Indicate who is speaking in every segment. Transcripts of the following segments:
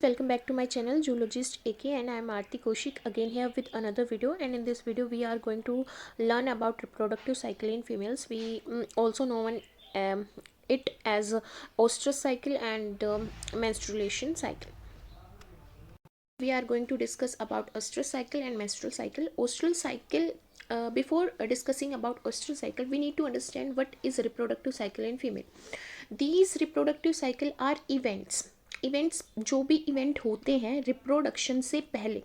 Speaker 1: Welcome back to my channel Zoologist AK, and I am Aarti Kaushik again here with another video. And in this video we are going to learn about reproductive cycle in females. We also know it as oestrus cycle and menstruation cycle. We are going to discuss about oestrus cycle and menstrual cycle. Oestrus cycle, before discussing about oestrus cycle, we need to understand what is reproductive cycle in female. These reproductive cycle are events जो भी event होते हैं reproduction से पहले,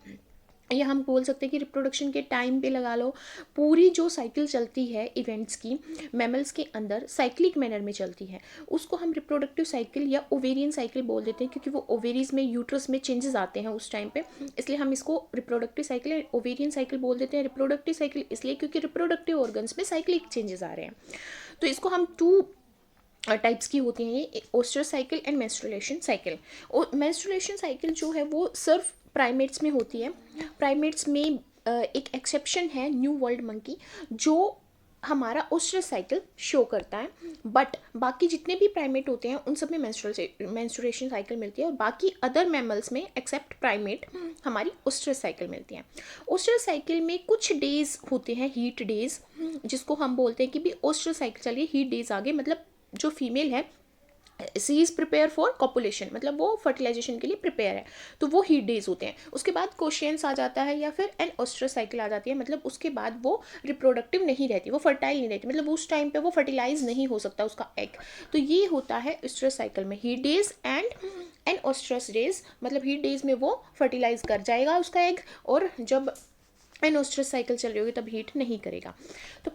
Speaker 1: या हम बोल सकते हैं कि रिप्रोडक्शन के टाइम पे लगा लो, पूरी जो साइकिल चलती है इवेंट्स की मैमल्स के अंदर साइक्लिक मैनर में चलती है, उसको हम रिप्रोडक्टिव साइकिल या ओवेरियन साइकिल बोल देते हैं, क्योंकि वो ओवेरीज में यूट्रस में चेंजेस आते हैं उस टाइम पे, इसलिए हम इसको रिप्रोडक्टिव साइकिल या ओवेरियन साइकिल बोल देते हैं। रिप्रोडक्टिव साइकिल इसलिए क्योंकि रिप्रोडक्टिव ऑर्गन्स में साइक्लिक चेंजेस आ रहे हैं। तो इसको हम टू टाइप्स की होती हैं, ये ओस्ट्रस साइकिल एंड मेंस्ट्रुएशन साइकिल। और मेंस्ट्रुएशन साइकिल जो है वो सिर्फ प्राइमेट्स में होती है। प्राइमेट्स में एक एक्सेप्शन है न्यू वर्ल्ड मंकी, जो हमारा ओस्ट्रस साइकिल शो करता है, बट बाकी जितने भी प्राइमेट होते हैं उन सब में मेंस्ट्रुएशन साइकिल मिलती है, और बाकी अदर मैमल्स में एक्सेप्ट प्राइमेट हमारी ओस्ट्रस साइकिल मिलती है। ओस्ट्रस साइकिल में कुछ डेज होते हैं, हीट डेज, जिसको हम बोलते हैं कि भी ओस्ट्रस साइकिल चलिए हीट डेज आ गए, मतलब जो फीमेल है सी इज़ प्रिपेयर फॉर कॉपुलेशन, मतलब वो फर्टिलाइजेशन के लिए प्रिपेयर है, तो वो हीट डेज होते हैं। उसके बाद कोशियंस आ जाता है या फिर एन ओस्ट्रस साइकिल आ जाती है, मतलब उसके बाद वो रिप्रोडक्टिव नहीं रहती, वो फर्टाइल नहीं रहती, मतलब उस टाइम पे वो फर्टिलाइज नहीं हो सकता उसका एग। तो ये होता है ओस्ट्रस साइकिल में heat days and an oestrus days, मतलब हीट डेज में वो फर्टिलाइज कर जाएगा उसका एग, और जब एन ओस्ट्रस साइकिल चल रही होगी तब हीट नहीं करेगा। तो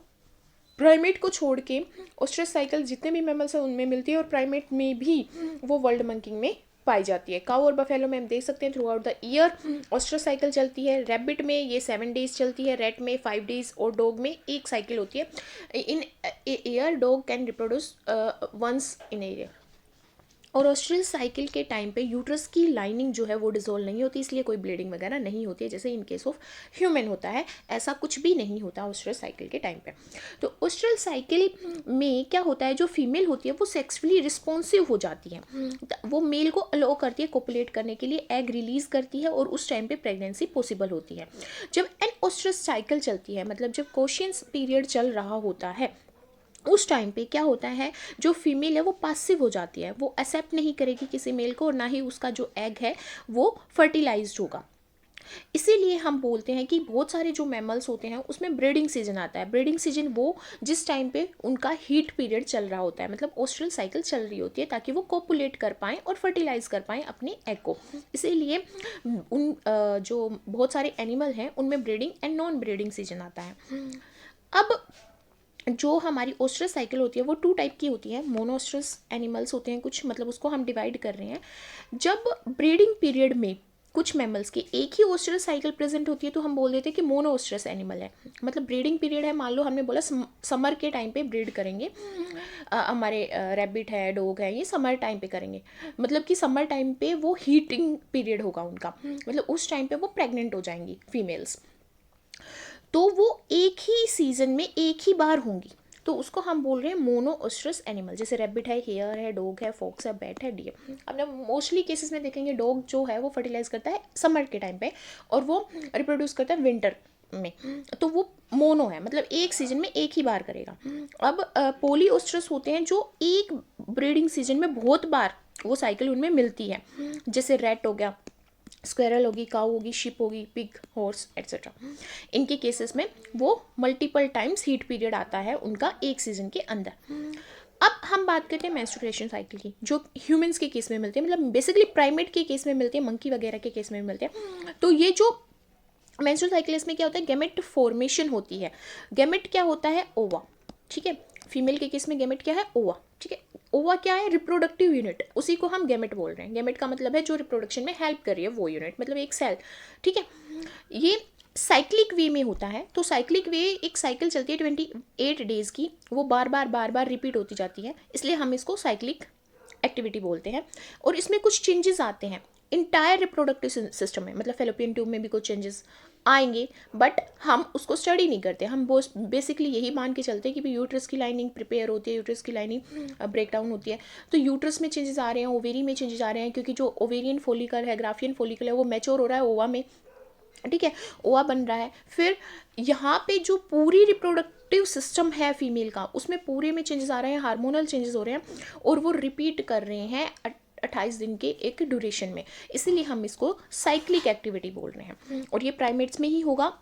Speaker 1: प्राइमेट को छोड़ के ओस्ट्रस साइकिल जितने भी मैमल्स हैं उनमें मिलती है, और प्राइमेट में भी वो वर्ल्ड मंकिंग में पाई जाती है। काऊ और बफेलो में हम देख सकते हैं throughout the year oestrus cycle चलती है। रैबिट में ये 7 डेज चलती है, रेट में 5 डेज, और डॉग में एक साइकिल होती है। In year dog can reproduce once in year. और ओस्ट्रस साइकिल के टाइम पे यूट्रस की लाइनिंग जो है वो डिसॉल्व नहीं होती, इसलिए कोई ब्लीडिंग वगैरह नहीं होती है, जैसे इन केस ऑफ ह्यूमन होता है। ऐसा कुछ भी नहीं होता ओस्ट्रस साइकिल के टाइम पे। तो ओस्ट्रस साइकिल में क्या होता है, जो फीमेल होती है वो सेक्सुअली रिस्पॉन्सिव हो जाती है, वो मेल को अलो करती है कोपुलेट करने के लिए, एग रिलीज करती है, और उस टाइम पे प्रेगनेंसी पॉसिबल होती है। जब एन ओस्ट्रस साइकिल चलती है, मतलब जब कोशियंस पीरियड चल रहा होता है, उस टाइम पे क्या होता है, जो फीमेल है वो पासिव हो जाती है, वो एक्सेप्ट नहीं करेगी किसी मेल को, और ना ही उसका जो एग है वो फर्टिलाइज्ड होगा। इसीलिए हम बोलते हैं कि बहुत सारे जो मैमल्स होते हैं उसमें ब्रीडिंग सीजन आता है। ब्रीडिंग सीजन वो जिस टाइम पे उनका हीट पीरियड चल रहा होता है, मतलब ओस्ट्रल साइकिल चल रही होती है, ताकि वो कोपुलेट कर पाएँ और फर्टिलाइज कर पाएँ अपने एग को। इसीलिए उन जो बहुत सारे एनिमल हैं उनमें breeding and non breeding season आता है। अब जो हमारी ओस्ट्रस साइकिल होती है वो 2 टाइप की होती है। मोनोस्ट्रस एनिमल्स होते हैं कुछ, मतलब उसको हम डिवाइड कर रहे हैं। जब ब्रीडिंग पीरियड में कुछ मैमल्स की एक ही ओस्ट्रस साइकिल प्रेजेंट होती है तो हम बोल देते हैं कि मोनोस्ट्रस एनिमल है। मतलब ब्रीडिंग पीरियड है, मान लो हमने बोला समर के टाइम पे ब्रीड करेंगे, हमारे रैबिट है, डॉग है, ये समर टाइम पे करेंगे, मतलब कि समर टाइम पे वो हीटिंग पीरियड होगा उनका, मतलब उस टाइम पे वो प्रेग्नेंट हो जाएंगी फीमेल्स, तो वो एक ही सीजन में एक ही बार होंगी, तो उसको हम बोल रहे हैं मोनोओस्ट्रस एनिमल। जैसे रैबिट है, हेयर है, डॉग है, फॉक्स है, बैट है, डियर। अपने मोस्टली केसेस में देखेंगे डॉग जो है वो फर्टिलाइज करता है समर के टाइम पे, और वो रिप्रोड्यूस करता है विंटर में, तो वो मोनो है, मतलब एक सीजन में एक ही बार करेगा। अब पोलीओस्ट्रस होते हैं जो एक ब्रीडिंग सीजन में बहुत बार वो साइकिल उनमें मिलती है, जैसे रैट हो गया, स्क्वेरल होगी, काऊ होगी, शिप होगी, पिग, हॉर्स एट्सेट्रा। इनके केसेस में वो मल्टीपल टाइम्स हीट पीरियड आता है उनका एक सीजन के अंदर। अब हम बात करते हैं मेंस्ट्रुएशन साइकिल की, जो ह्यूमंस के केस में मिलती है, मतलब बेसिकली प्राइमेट के केस में मिलती है, मंकी वगैरह के केस में मिलते हैं। तो ये जो मेंस्ट्रुअल साइकिल, इसमें क्या होता है, गैमेट फॉर्मेशन होती है। गैमेट क्या होता है, ओवा, ठीक है। फीमेल के केस में गैमेट क्या है, ओवा, ठीक है। ओवा क्या है, रिप्रोडक्टिव यूनिट, उसी को हम गैमेट बोल रहे हैं। गैमेट का मतलब है जो रिप्रोडक्शन में हेल्प कर रही है वो यूनिट, मतलब एक सेल, ठीक है। ये साइक्लिक वे में होता है। तो साइक्लिक वे, एक साइकिल चलती है 28 डेज की, वो बार बार रिपीट होती जाती है, इसलिए हम इसको साइक्लिक एक्टिविटी बोलते हैं। और इसमें कुछ चेंजेस आते हैं, इंटायर रिप्रोडक्टिव सिस्टम में, मतलब फेलोपियन ट्यूब में भी कुछ चेंजेस आएंगे, बट हम उसको स्टडी नहीं करते। हम बेसिकली यही मान के चलते हैं कि भाई यूट्रस की लाइनिंग प्रिपेयर होती है, यूट्रस की लाइनिंग ब्रेक डाउन होती है, तो यूट्रस में चेंजेस आ रहे हैं, ओवेरी में चेंजेस आ रहे हैं, क्योंकि जो ओवेरियन फोलिकल है, ग्राफियन फोलिकल है, वो मैच्योर हो रहा है ओवा में, ठीक है, ओवा बन रहा है। फिर यहाँ पे जो पूरी रिप्रोडक्टिव सिस्टम है फीमेल का, उसमें पूरे में चेंजेस आ रहे हैं, हार्मोनल चेंजेस हो रहे हैं, और वो रिपीट कर रहे हैं 28 दिन के एक ड्यूरेशन में, इसीलिए हम इसको साइक्लिक एक्टिविटी बोल रहे हैं। और ये प्राइमेट्स में ही होगा।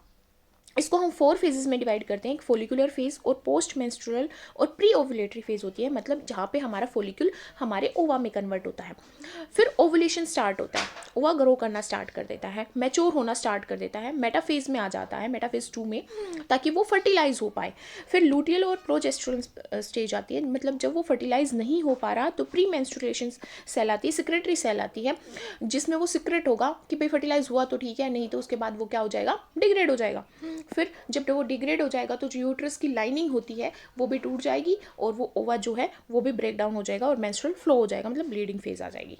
Speaker 1: इसको हम 4 फेजेस में डिवाइड करते हैं, एक फोलिकुलर फेज और पोस्ट मेंस्ट्रुअल और प्री ओवुलेटरी फेज होती है, मतलब जहाँ पे हमारा फोलिक्यूल हमारे ओवा में कन्वर्ट होता है। फिर ओवुलेशन स्टार्ट होता है, ओवा ग्रो करना स्टार्ट कर देता है, मैच्योर होना स्टार्ट कर देता है, मेटाफेज में आ जाता है, मेटाफेज 2 में, ताकि वो फर्टिलाइज हो पाए। फिर लूटियल और प्रोजेस्टेरोन स्टेज आती है, मतलब जब वो फर्टिलाइज नहीं हो पा रहा तो प्री मेंस्ट्रुएशन सेल आती है, सिक्रेटरी सेल आती है, जिसमें वो सिक्रेट होगा कि भाई फर्टिलाइज हुआ तो ठीक है, नहीं तो उसके बाद वो क्या हो जाएगा, डिग्रेड हो जाएगा। फिर जब वो डिग्रेड हो जाएगा तो जो यूट्रस की लाइनिंग होती है वो भी टूट जाएगी, और वो ओवा जो है वो भी ब्रेक डाउन हो जाएगा, और मेंस्ट्रुअल फ्लो हो जाएगा, मतलब ब्लीडिंग फेज आ जाएगी।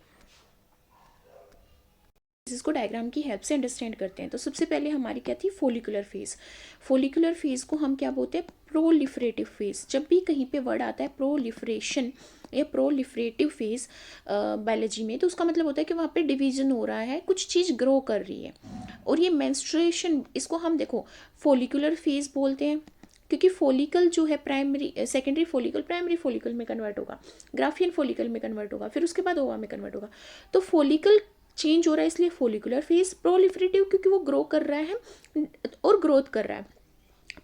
Speaker 1: इसको डायग्राम की हेल्प से अंडरस्टैंड करते हैं। तो सबसे पहले हमारी क्या थी, फोलिकुलर फेज। फोलिकुलर फेज को हम क्या बोलते हैं, प्रोलिफरेटिव फेज। जब भी कहीं पे वर्ड आता है प्रोलिफरेशन या प्रोलिफरेटिव फेज बायोलॉजी में, तो उसका मतलब होता है कि वहाँ पे डिवीजन हो रहा है, कुछ चीज़ ग्रो कर रही है। और ये मेंस्ट्रुएशन, इसको हम देखो फोलिकुलर फेज बोलते हैं, क्योंकि फोलिकल जो है primary secondary follicle primary follicle में कन्वर्ट होगा, ग्राफियन फोलिकल में कन्वर्ट होगा, फिर उसके बाद ओवा में कन्वर्ट होगा। तो फोलिकल चेंज हो रहा है, इसलिए फोलिकुलर फेज। प्रोलिफरेटिव क्योंकि वो ग्रो कर रहा है और ग्रोथ कर रहा है।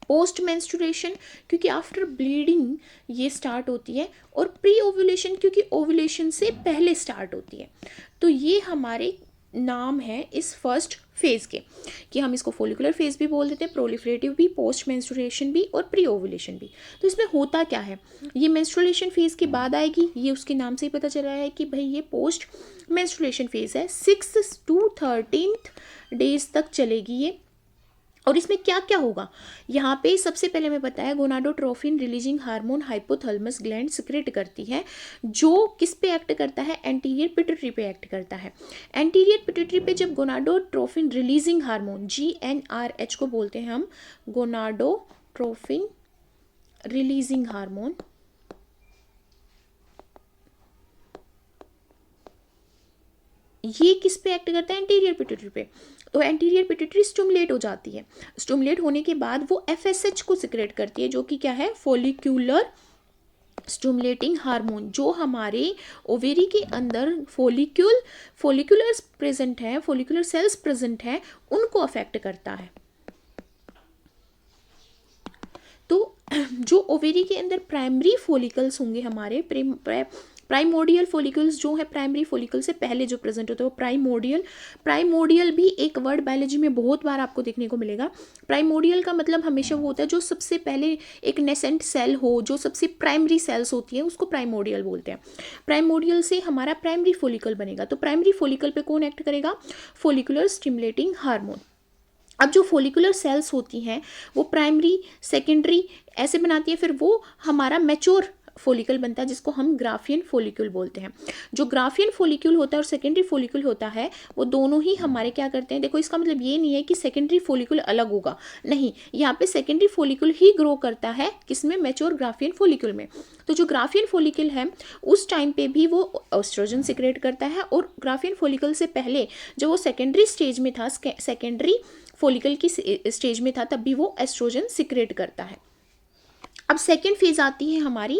Speaker 1: पोस्ट मेंस्ट्रुएशन क्योंकि आफ्टर ब्लीडिंग ये स्टार्ट होती है, और प्री ओव्यूलेशन क्योंकि ओव्यूलेशन से पहले स्टार्ट होती है। तो ये हमारे नाम है इस फर्स्ट फेज के, कि हम इसको फोलिकुलर फेज भी बोल देते हैं, प्रोलिफरेटिव भी, पोस्ट मेंस्ट्रुएशन भी, और प्री ओव्यूलेशन भी। तो इसमें होता क्या है, ये मेंस्ट्रुएशन फेज के बाद आएगी, ये उसके नाम से ही पता चला है कि भाई ये पोस्ट मेंस्ट्रुएशन फेज है। 6 to 13 डेज तक चलेगी ये। और इसमें क्या क्या होगा, यहाँ पे सबसे पहले मैं बताया gonadotrophin releasing hormone hypothalamus gland secrete करती है, जो किस पे एक्ट करता है, एंटीरियर पिट्यूटरी पे एक्ट करता है। एंटीरियर पिट्यूटरी पे जब गोनाडोट्रोफिन रिलीजिंग हार्मोन GnRH को बोलते हैं हम, गोनाडोट्रोफिन रिलीजिंग हार्मोन, ये किस पे एक्ट करता है, एंटीरियर पिट्यूटरी पे। तो एंटीरियर पिट्यूटरी स्टिमुलेट हो जाती है, स्टिमुलेट होने के बाद वो FSH को सिक्रेट करती है, जो कि क्या है, फोलिक्यूलर स्टिमुलेटिंग हार्मोन, जो हमारे ओवेरी के अंदर फोलिकुलर्स प्रेजेंट हैं, फोलिकुलर सेल्स प्रेजेंट हैं, उनको अफेक्ट करता है। तो जो ओवेरी के अंदर प्राइमरी फोलिकल्स होंगे हमारे, प्राइमोडियल फोलिकल्स जो है प्राइमरी फोलिकल से पहले जो प्रेजेंट होते हैं वो प्राइमोडियल भी एक वर्ड बायोलॉजी में बहुत बार आपको देखने को मिलेगा। प्राइमोडियल का मतलब हमेशा वो होता है जो सबसे पहले एक नेसेंट सेल हो, जो सबसे प्राइमरी सेल्स होती है, उसको प्राइमोडियल बोलते हैं। प्राइमोडियल से हमारा प्राइमरी फोलिकल बनेगा, तो प्राइमरी फोलिकल पे कौन एक्ट करेगा, फोलिकुलर स्टिमुलेटिंग हार्मोन। अब जो फोलिकुलर सेल्स होती हैं वो प्राइमरी सेकेंडरी ऐसे बनाती है, फिर वो हमारा मैच्योर फोलिकल बनता है, जिसको हम ग्राफियन फोलिक्यूल बोलते हैं। जो ग्राफियन फोलिक्यूल होता है और सेकेंडरी फोलिक्यूल होता है, वो दोनों ही हमारे क्या करते हैं, देखो इसका मतलब ये नहीं है कि सेकेंडरी फोलिक्यूल अलग होगा, नहीं, यहाँ पे सेकेंडरी फोलिक्यूल ही ग्रो करता है, किसमें, मैच्योर ग्राफियन फोलिक्यूल में। तो जो ग्राफियन फोलिक्यूल है उस टाइम पे भी वो एस्ट्रोजन सिक्रेट करता है, और ग्राफियन फोलिकल से पहले जब वो सेकेंडरी स्टेज में था, सेकेंडरी फोलिकल की स्टेज में था, तब भी वो एस्ट्रोजन सिक्रेट करता है। अब सेकेंड फेज आती है हमारी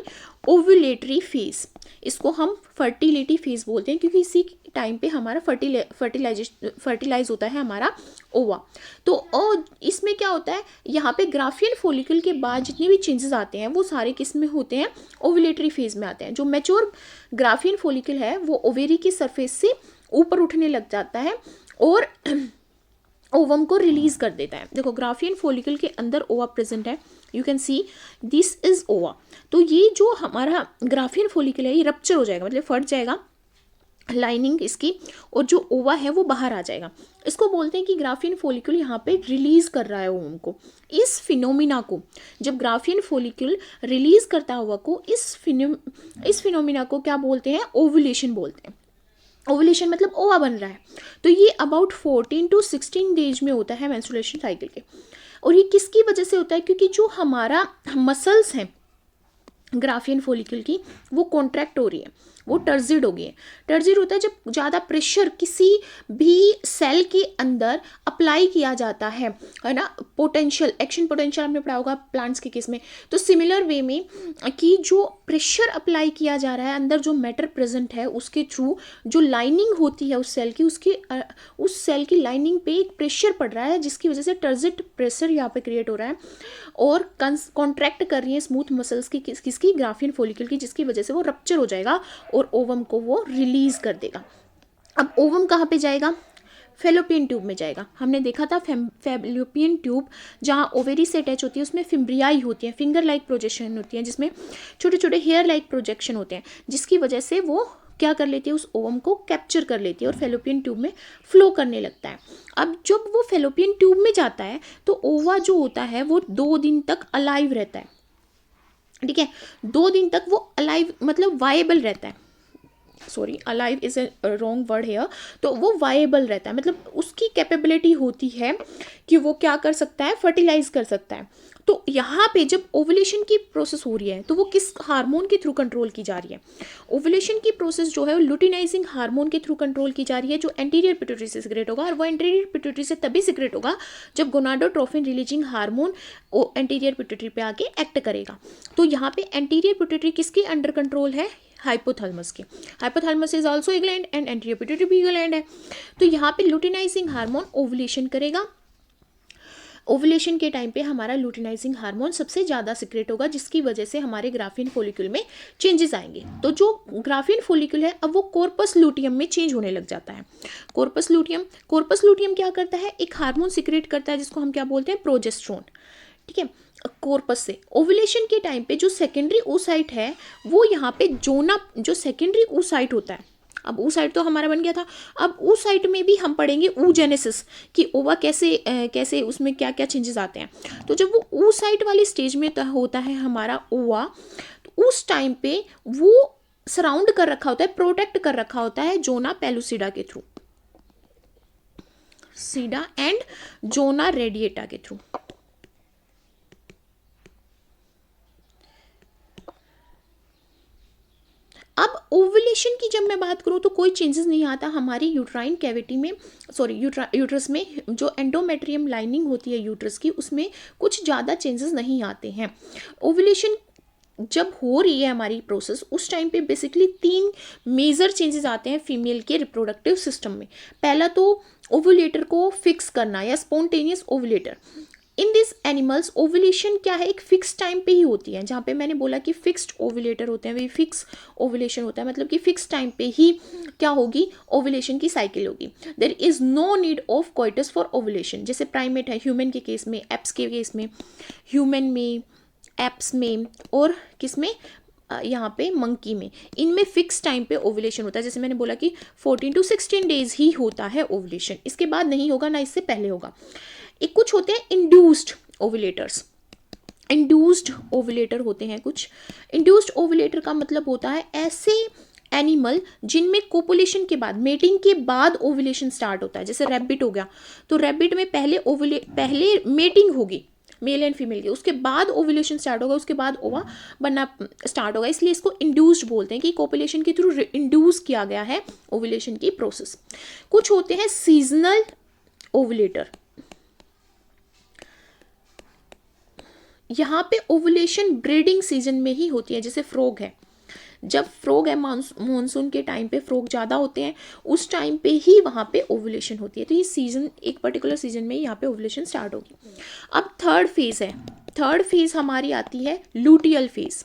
Speaker 1: ओव्यूलेटरी फेज, इसको हम फर्टिलिटी फेज बोलते हैं, क्योंकि इसी टाइम पे हमारा फर्टिलाइज होता है हमारा ओवा। तो इसमें क्या होता है, यहाँ पे ग्राफियन फोलिकल के बाद जितने भी चेंजेस आते हैं वो सारे किस में होते हैं, ओव्यूलेटरी फेज में आते हैं। जो मैच्योर ग्राफियन फोलिकल है वो ओवेरी की सरफेस से ऊपर उठने लग जाता है और ओवम को रिलीज कर देता है। देखो ग्राफियन फोलिकल के अंदर ओवा प्रेजेंट है, you can see this is ओवा। तो ये जो हमारा ग्राफियन फोलिकल है ये रप्चर हो जाएगा, मतलब फट जाएगा लाइनिंग इसकी, और जो ओवा है वो बाहर आ जाएगा। इसको बोलते हैं कि ग्राफियन फोलिकल यहाँ पे रिलीज कर रहा है ओवम को। इस फिनोमिना को, जब ग्राफियन फोलिकल रिलीज करता हुआ को, इस फिनोमिना को क्या बोलते हैं, ओवुलेशन बोलते हैं। ओवुलेशन मतलब ओवा बन रहा है, तो ये अबाउट 14 to 16 डेज में होता है मेंस्ट्रुएशन साइकिल के। और ये किसकी वजह से होता है? क्योंकि जो हमारा मसल्स हैं ग्राफियन फॉलिकल की, वो कॉन्ट्रैक्ट हो रही है, वो टर्जिड हो गई है। टर्जिड होता है जब ज़्यादा प्रेशर किसी भी सेल के अंदर अप्लाई किया जाता है ना। पोटेंशियल, एक्शन पोटेंशियल हमने पढ़ा होगा प्लांट्स के केस में। तो सिमिलर वे में कि जो प्रेशर अप्लाई किया जा रहा है अंदर, जो मैटर प्रेजेंट है उसके थ्रू जो लाइनिंग होती है उस सेल की, उस सेल की लाइनिंग पे एक प्रेशर पड़ रहा है, जिसकी वजह से टर्जिड प्रेशर यहाँ पे क्रिएट हो रहा है और कॉन्ट्रैक्ट कर रही है स्मूथ मसल्स की, किसकी? ग्राफियन फॉलिकल की, जिसकी वजह से वो रप्चर हो जाएगा और ओवम को वो रिलीज कर देगा। अब ओवम कहाँ पे जाएगा? फेलोपियन ट्यूब में जाएगा। हमने देखा था फेलोपियन ट्यूब जहाँ ओवेरी से अटैच होती है, उसमें फिम्ब्रियाई होती है, फिंगर लाइक प्रोजेक्शन होती है, जिसमें छोटे छोटे हेयर लाइक प्रोजेक्शन होते हैं, जिसकी वजह से वो क्या कर लेती है? उस ओवम को कैप्चर कर लेती है और फेलोपियन ट्यूब में फ्लो करने लगता है। अब जब वो फेलोपियन ट्यूब में जाता है तो ओवा जो होता है वो 2 दिन तक अलाइव रहता है, ठीक है। 2 दिन तक वो अलाइव मतलब वाएबल रहता है, sorry alive is a wrong word hair. तो वो वाएबल रहता है, मतलब उसकी कैपेबिलिटी होती है कि वो क्या कर सकता है? फर्टिलाइज कर सकता है। तो यहाँ पे जब ओवुलेशन की प्रोसेस हो रही है तो वो किस हार्मोन के थ्रू कंट्रोल की जा रही है? ओवुलेशन की प्रोसेस जो है वो लुटिनाइजिंग हार्मोन के थ्रू कंट्रोल की जा रही है, जो एंटीरियर पिट्यूटरी से सिक्रेट होगा। और वो एंटीरियर पिट्यूटरी से तभी सिक्रेट होगा जब gonadotrophin releasing hormone anterior pituitary पे आके एक्ट करेगा। तो यहाँ पे एंटीरियर पिट्यूटरी किसके अंडर कंट्रोल है? हाइपोथैलेमस के। Hypothalamus is also a gland and anterior pituitary भी ग्लैंड है। तो यहाँ पे लुटिनाइजिंग हार्मोन ओवुलेशन करेगा। ओवुलेशन के टाइम पे हमारा लुटिनाइजिंग हार्मोन सबसे ज़्यादा सिक्रेट होगा, जिसकी वजह से हमारे ग्राफियन फॉलिक्यूल में चेंजेस आएंगे। तो जो ग्राफियन फॉलिक्यूल है अब वो कॉर्पस लूटियम में चेंज होने लग जाता है। कॉर्पस लूटियम क्या करता है? एक हार्मोन सिक्रेट करता है जिसको हम क्या बोलते हैं? प्रोजेस्टेरोन, ठीक है। कॉर्पस से ओवुलेशन के टाइम पे जो सेकेंडरी oocyte है वो यहाँ पे जो सेकेंडरी oocyte होता है, अब oocyte तो हमारा बन गया था, अब oocyte में भी हम पढ़ेंगे oogenesis कि ओवा कैसे उसमें क्या क्या चेंजेस आते हैं। तो जब वो oocyte वाली स्टेज में होता है हमारा ओवा, तो उस टाइम पे वो सराउंड कर रखा होता है, प्रोटेक्ट कर रखा होता है जोना पेलुसिडा के थ्रू, सीडा एंड जोना रेडिएटा के थ्रू। अब ओवुलेशन की जब मैं बात करूँ तो कोई चेंजेस नहीं आता हमारी यूट्राइन कैविटी में, सॉरी यूट्रस में जो एंडोमेट्रियम लाइनिंग होती है यूट्रस की, उसमें कुछ ज़्यादा चेंजेस नहीं आते हैं। ओवुलेशन जब हो रही है हमारी प्रोसेस, उस टाइम पे बेसिकली 3 मेजर चेंजेस आते हैं फीमेल के रिप्रोडक्टिव सिस्टम में। पहला तो ओवुलेटर को फिक्स करना या spontaneous ovulator. In this animals ovulation क्या है? एक फिक्स टाइम पे ही होती है। जहाँ पे मैंने बोला कि फिक्स्ड ओवुलेटर होते हैं, वही फिक्स ओवुलेशन होता है, मतलब कि फिक्स टाइम पे ही क्या होगी? ओवुलेशन की साइकिल होगी। There is no need of coitus for ovulation. जैसे प्राइमेट है, ह्यूमन के केस में, एप्स के केस में, ह्यूमन में, एप्स में और किस में? यहाँ पे मंकी में, इनमें फिक्स टाइम पे ओवुलेशन होता है। जैसे मैंने बोला कि 14 to 16 डेज ही होता है ओवुलेशन, इसके बाद नहीं होगा, ना इससे पहले होगा। एक कुछ होते हैं इंड्यूस्ड ओवुलेटर्स, इंड्यूस्ड ओवुलेटर होते हैं कुछ। इंड्यूस्ड ओवुलेटर का मतलब होता है ऐसे एनिमल जिनमें कोपुलेशन के बाद, मेटिंग के बाद ओवुलेशन स्टार्ट होता है। जैसे रैबिट हो गया, तो रैबिट में पहले मेटिंग होगी मेल एंड फीमेल की, उसके बाद ओवुलेशन स्टार्ट होगा, उसके बाद ओवा बनना स्टार्ट होगा, इसलिए इसको इंड्यूस्ड बोलते हैं कि कोपुलेशन के थ्रू इंड्यूस किया गया है ओवुलेशन की प्रोसेस। कुछ होते हैं सीजनल ओवुलेटर, यहाँ पे ओवुलेशन ब्रीडिंग सीजन में ही होती है। जैसे फ्रॉग है, जब फ्रॉग है मानसून के टाइम पे फ्रॉग ज़्यादा होते हैं, उस टाइम पे ही वहाँ पे ओवुलेशन होती है। तो ये सीजन, एक पर्टिकुलर सीजन में यहाँ पे ओवुलेशन स्टार्ट होगी। अब थर्ड फेज है, थर्ड फेज हमारी आती है लूटियल फेज।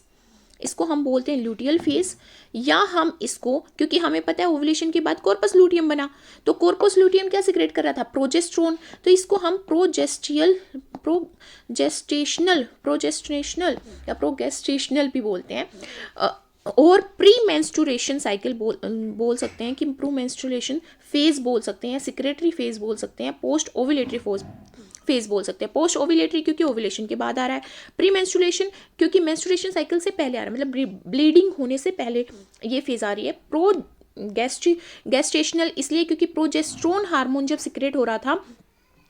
Speaker 1: इसको हम बोलते हैं लूटियल फेज, या हम इसको, क्योंकि हमें पता है ओवुलेशन के बाद कॉर्पस लूटियम बना, तो कॉर्पस लूटियम क्या सिक्रेट कर रहा था? प्रोजेस्टेरोन। तो इसको हम प्रोजेस्टेशनल भी बोलते हैं, और प्री मेंस्ट्रुएशन साइकिल बोल सकते हैं, कि प्री मेंस्ट्रुएशन फेज बोल सकते हैं, सिक्रेटरी फेज बोल सकते हैं, पोस्ट ओवुलेटरी फेज बोल सकते हैं। पोस्ट ओवुलेटरी क्योंकि ओवुलेशन के बाद आ रहा है, प्री मेंस्ट्रुएशन क्योंकि मेंस्ट्रुएशन साइकिल से पहले आ रहा है, मतलब ब्लीडिंग होने से पहले ये फेज आ रही है। गेस्टेशनल इसलिए क्योंकि प्रोजेस्टेरोन हार्मोन जब सिक्रेट हो रहा था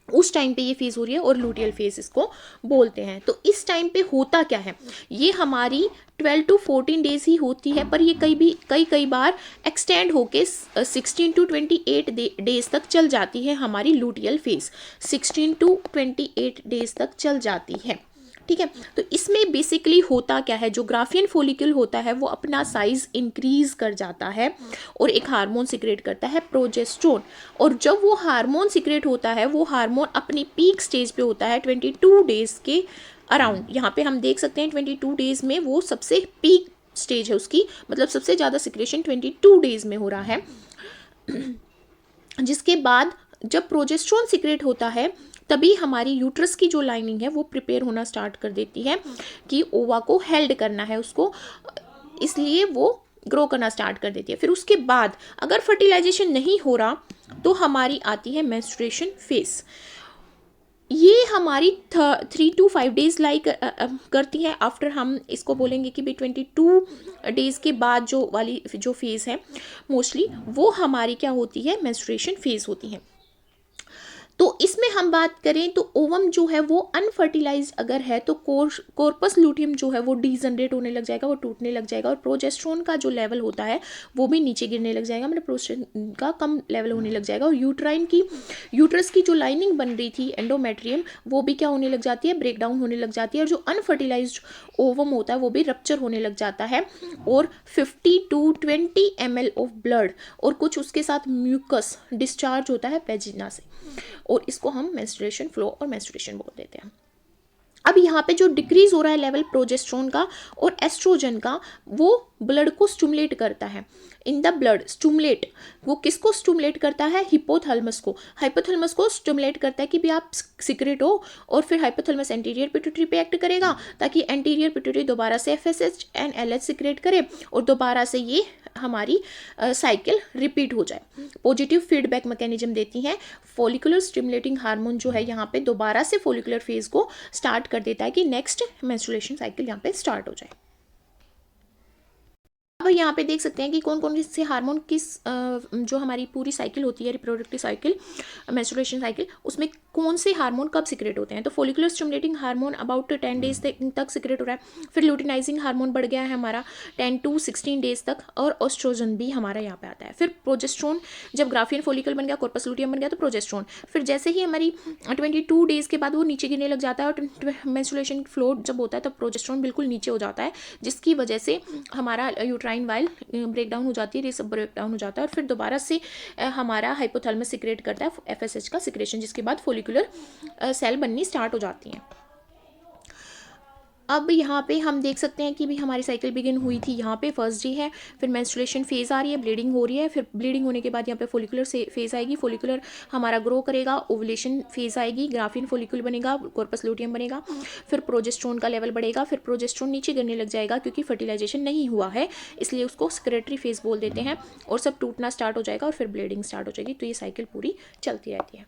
Speaker 1: उस टाइम पे ये फेज़ हो रही है और लूटियल फेज़ इसको बोलते हैं। तो इस टाइम पे होता क्या है, ये हमारी 12 to 14 डेज ही होती है, पर ये कई बार एक्सटेंड होके 16 to 28 डेज तक चल जाती है। हमारी लूटियल फेज़ 16 to 28 डेज तक चल जाती है, ठीक है। तो इसमें बेसिकली होता क्या है, जो ग्राफियन फॉलिकल होता है वो अपना साइज इंक्रीज कर जाता है और एक हार्मोन सिक्रेट करता है प्रोजेस्टेरोन, और जब वो हार्मोन सिक्रेट होता है वो हार्मोन अपनी पीक स्टेज पे होता है 22 डेज के अराउंड। यहाँ पे हम देख सकते हैं 22 डेज में वो सबसे पीक स्टेज है उसकी, मतलब सबसे ज़्यादा सिक्रेशन 22 डेज में हो रहा है। जिसके बाद जब प्रोजेस्टेरोन सिक्रेट होता है तभी हमारी यूट्रस की जो लाइनिंग है वो प्रिपेयर होना स्टार्ट कर देती है कि ओवा को हेल्ड करना है उसको, इसलिए वो ग्रो करना स्टार्ट कर देती है। फिर उसके बाद अगर फर्टिलाइजेशन नहीं हो रहा तो हमारी आती है मेंस्ट्रुएशन फेज। ये हमारी 3 to 5 डेज लाइक करती है। आफ्टर हम इसको बोलेंगे कि भाई 22 डेज के बाद जो फेज़ है मोस्टली वो हमारी क्या होती है, मेंस्ट्रुएशन फेज़ होती है। तो इसमें हम बात करें तो ओवम जो है वो अनफर्टिलाइज्ड अगर है तो कॉर्पस लूटियम जो है वो डीजनरेट होने लग जाएगा, वो टूटने लग जाएगा, और प्रोजेस्टेरोन का जो लेवल होता है वो भी नीचे गिरने लग जाएगा, मतलब प्रोजेस्टेरोन का कम लेवल होने लग जाएगा। और यूट्रस की जो लाइनिंग बन रही थी एंडोमेट्रियम वो भी क्या होने लग जाती है, ब्रेक डाउन होने लग जाती है, और जो अनफर्टिलाइज्ड ओवम होता है वो भी रप्चर होने लग जाता है, और 50 to 20 ml ऑफ ब्लड और कुछ उसके साथ म्यूकस डिस्चार्ज होता है वेजिना से, और इसको हम मेंस्ट्रुएशन फ्लो और मेंस्ट्रुएशन बोल देते हैं। अब यहाँ पे जो डिक्रीज हो रहा है लेवल प्रोजेस्टेरोन का और एस्ट्रोजन का, वो ब्लड को स्टिमुलेट करता है इन द ब्लड। स्टिमुलेट वो किसको स्टिमुलेट करता है, हिपोथैलेमस को। हाइपोथैलेमस को स्टिमुलेट करता है कि भी आप सिक्रेट हो, और फिर हाइपोथैलेमस एंटीरियर पिट्यूटरी पे एक्ट करेगा ताकि एंटीरियर पिट्यूटरी दोबारा से एफएसएच एंड एलएच सिक्रेट करे और दोबारा से ये हमारी साइकिल रिपीट हो जाए। पॉजिटिव फीडबैक मैकेनिज्म देती हैं। फॉलिकुलर स्टिमुलेटिंग हार्मोन जो है यहाँ पे दोबारा से फॉलिकुलर फेज को स्टार्ट कर देता है कि नेक्स्ट मेंस्ट्रुएशन साइकिल यहाँ पे स्टार्ट हो जाए। अब यहाँ पे देख सकते हैं कि कौन कौन से हार्मोन जो हमारी पूरी साइकिल होती है रिप्रोडक्टिव साइकिल, मेंस्ट्रुएशन साइकिल, उसमें कौन से हार्मोन कब सिक्रेट होते हैं। तो follicular stimulating hormone about 10 days तक सिक्रेट हो रहा है। फिर लूटिनाइजिंग हार्मोन बढ़ गया है हमारा 10 to 16 डेज तक, और ऑस्ट्रोजन भी हमारा यहाँ पे आता है। फिर प्रोजेस्टेरोन, जब ग्राफियन फॉलिकल बन गया, कॉर्पस लूटियम बन गया, तो प्रोजेस्टेरोन। फिर जैसे ही हमारी 22 डेज के बाद वो नीचे गिरने लग जाता है और मेंस्ट्रुएशन फ्लो जब होता है तब प्रोजेस्टेरोन बिल्कुल नीचे हो जाता है, जिसकी वजह से हमारा यूट्राइन वाइल ब्रेक डाउन हो जाती है, ये सब ब्रेक डाउन हो जाता है, और फिर दोबारा से हमारा हाइपोथैलेमस सिक्रेट करता है एफएसएच का सिक्रेशन, जिसके बाद फॉलिकुलर सेल बननी स्टार्ट हो जाती हैं। अब यहाँ पे हम देख सकते हैं कि भी हमारी साइकिल बिगिन हुई थी, यहाँ पे फर्स्ट डे है, फिर मेंस्ट्रुएशन फेज़ आ रही है, ब्लीडिंग हो रही है, फिर ब्लीडिंग होने के बाद यहाँ पे फॉलिकुलर फेज़ आएगी, फॉलिकुलर हमारा ग्रो करेगा, ओवुलेशन फेज़ आएगी, ग्राफिन फॉलिकुल बनेगा, कॉर्पस लूटियम बनेगा, फिर प्रोजेस्टेरोन का लेवल बढ़ेगा, फिर प्रोजेस्टेरोन नीचे गिरने लग जाएगा क्योंकि फर्टिलाइजेशन नहीं हुआ है, इसलिए उसको सेक्रेटरी फेज़ बोल देते हैं, और सब टूटना स्टार्ट हो जाएगा और फिर ब्लीडिंग स्टार्ट हो जाएगी। तो ये साइकिल पूरी चलती रहती है।